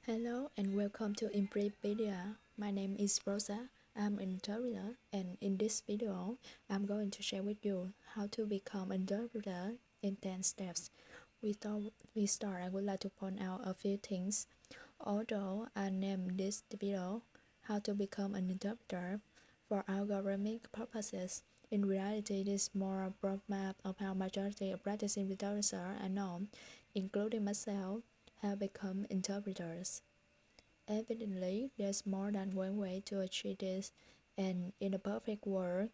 Hello and welcome to Imprepedia. My name is Rosa. I'm an interpreter, and in this video, I'm going to share with you how to become an interpreter in 10 steps. We start, I would like to point out a few things. Although I named this video How to Become an Interpreter for algorithmic purposes, in reality, it is more a broad map of how majority of practicing interpreters I know, including myself, have become interpreters. Evidently, there's more than one way to achieve this, and in a perfect world,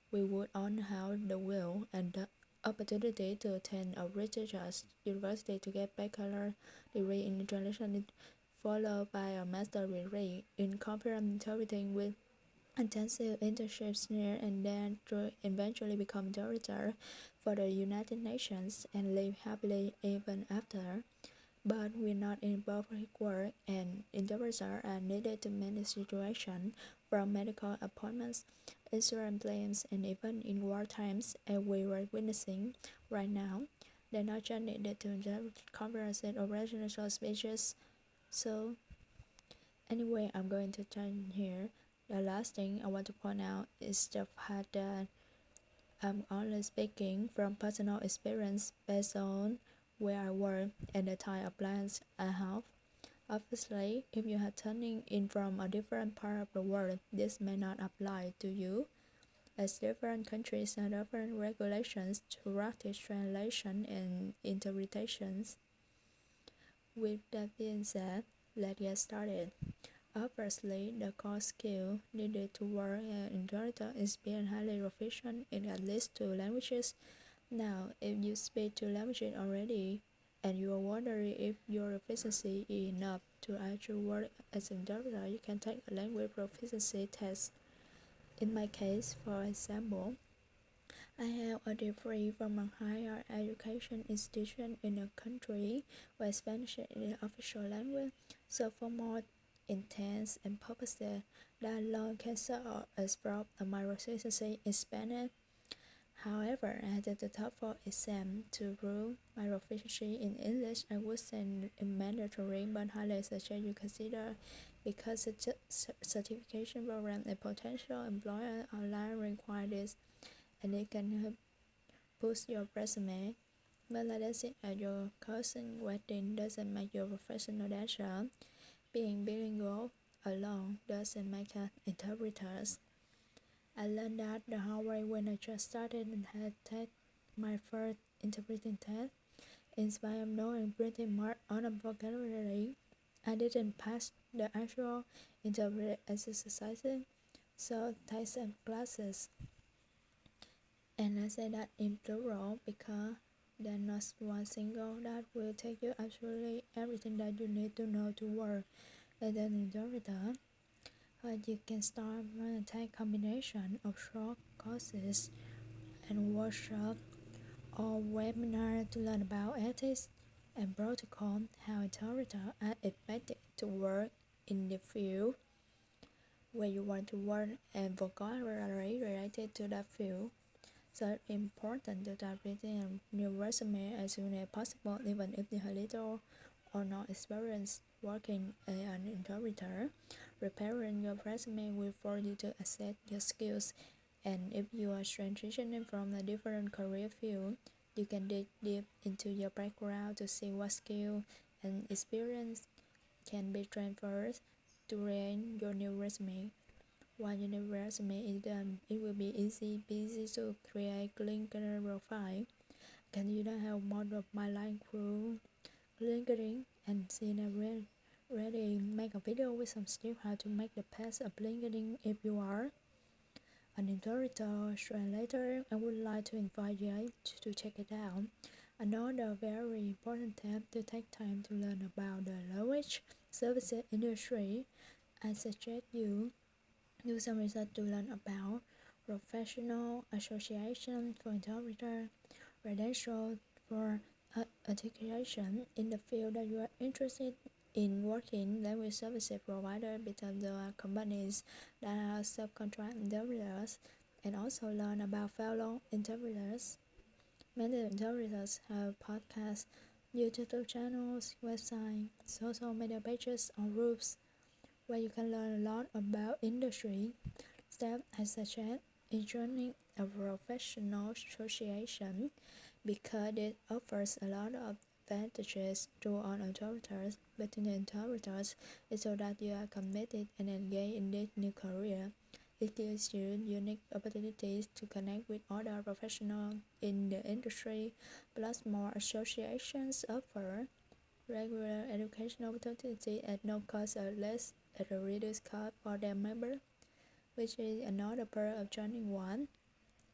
we would all have the will and the opportunity to attend a prestigious university to get bachelor degree in translation, followed by a master degree in conference interpreting with intensive internships near and then to eventually become director for the United Nations and live happily even after. But we're not in perfect world, and interpreters are needed to manage situations from medical appointments, insurance claims, and even in war times, as we are witnessing right now. They're not just needed to interpret conferences or presidential speeches. So, anyway, I'm going to turn here. The last thing I want to point out is the fact that I'm only speaking from personal experience based on where I work and the type of plans I have. Obviously, if you are turning in from a different part of the world, this may not apply to you, as different countries have different regulations to practice translation and interpretations. With that being said, let's get started. Obviously, the core skill needed to work as an interpreter is being highly proficient in at least two languages. Now, if you speak two languages already, and you are wondering if your proficiency is enough to actually work as an interpreter, you can take a language proficiency test. In my case, for example, I have a degree from a higher education institution in a country where Spanish is the official language, so for more intents and purposes, that alone can serve as proof of my proficiency in Spanish. However, I had the TOEFL exam to prove my proficiency in English. I would say it's mandatory, but highly suggest you consider because the certification program and potential employer online require this, and it can help boost your resume. But let's say at your cousin wedding doesn't make you a professional dancer. Being bilingual alone doesn't make us interpreters. I learned that the hard way when I just started and had taken my first interpreting test. In spite of knowing pretty much all the vocabulary, I didn't pass the actual interpreting exercises, so take some classes. And I say that in plural because there's not one single that will take you absolutely everything that you need to know to work as an interpreter. You can start with a take combination of short courses and workshops or webinar to learn about ethics and protocol, how interpreters are expected to work in the field where you want to work and vocabulary related to that field. So it's important to start writing a new resume as soon as possible, even if you have little or no experience working as an interpreter. Preparing your resume will force you to assess your skills, and if you are transitioning from a different career field, you can dig deep into your background to see what skill and experience can be transferred to create your new resume. Once your new resume is done, it will be easy to create LinkedIn profile. Can you don't have more of my line through LinkedIn and see that ready make a video with some steps how to make the page of LinkedIn if you are an interpreter translator. I would like to invite you to check it out. Another very important step to take time to learn about the language services industry. I suggest you do some research to learn about professional association for interpreter, credentials for articulation in the field that you are interested in working. Language services provider because there are companies that are subcontract interpreters, and also learn about fellow interpreters. Many interpreters have podcasts YouTube channels, websites, social media pages, or groups where you can learn a lot about industry. Steps I suggest is joining a professional association because it offers a lot of advantages to all interpreters. Between interpreters is so that you are committed and engaged in this new career. It gives you unique opportunities to connect with other professionals in the industry, plus more associations offer regular educational opportunities at no cost or less at a reduced cost for their members, which is another perk of joining one.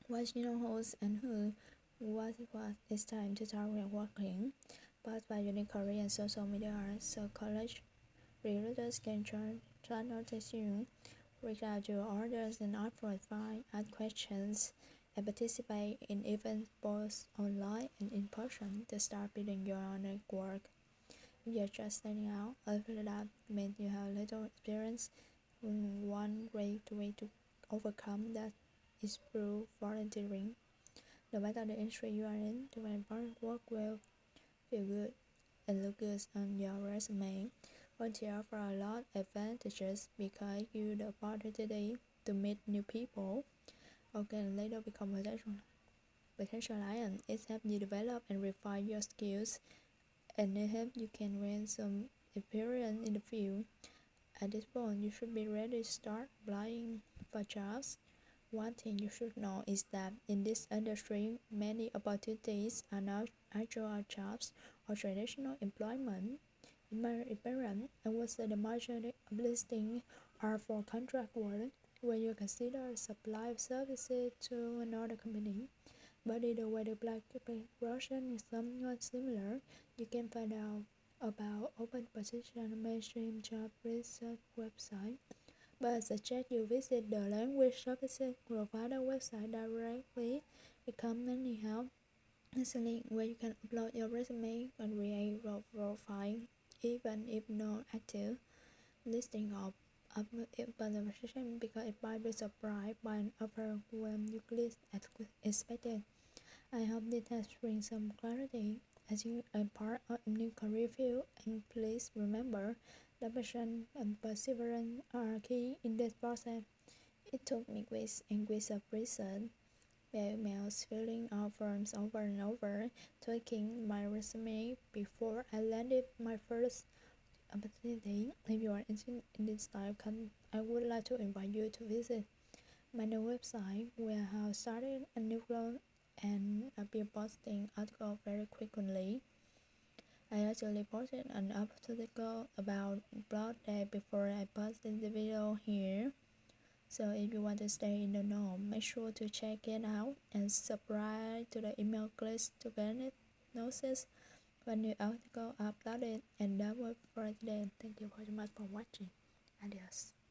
Once you know who's and who, what it's time to start networking. But by unique career and social media so college recruiters can try notice you, reach out to others and ask for advice, ask questions, and participate in events both online and in person to start building your own network. If you're just starting out, I feel that means you have little experience. One way to overcome that is through volunteering. No matter the industry you are in, to make work well, feel good, and look good on your resume. Volunteer offer a lot of advantages because you the opportunity to meet new people or can later become potential client. It helps you develop and refine your skills and it helps you can gain some experience in the field. At this point, you should be ready to start applying for jobs. One thing you should know is that in this industry, many opportunities are not actual jobs or traditional employment. In my experience, I would say the majority of listings are for contract work, where you consider supply of services to another company. But either way, the black version is somewhat similar. You can find out about open position on mainstream job research website. But I suggest you visit the language services provider website directly. The company help is a link where you can upload your resume and create a profile, even if not active listing of open position because it might be surprised by an offer when you click as expected. I hope this has bring some clarity as you are part of a new career field, and please remember that passion and perseverance are key in this process. It took me weeks and weeks of research, emails, filling out forms over and over, tweaking my resume before I landed my first opportunity. If you are interested in this type, I would like to invite you to visit my new website where I have started a new blog and I've been posting articles very frequently. I actually posted an article about blog day before I posted the video here. So if you want to stay in the know, make sure to check it out and subscribe to the email list to get notices when new article are uploaded. And that was for today. Thank you very much for watching. Adios.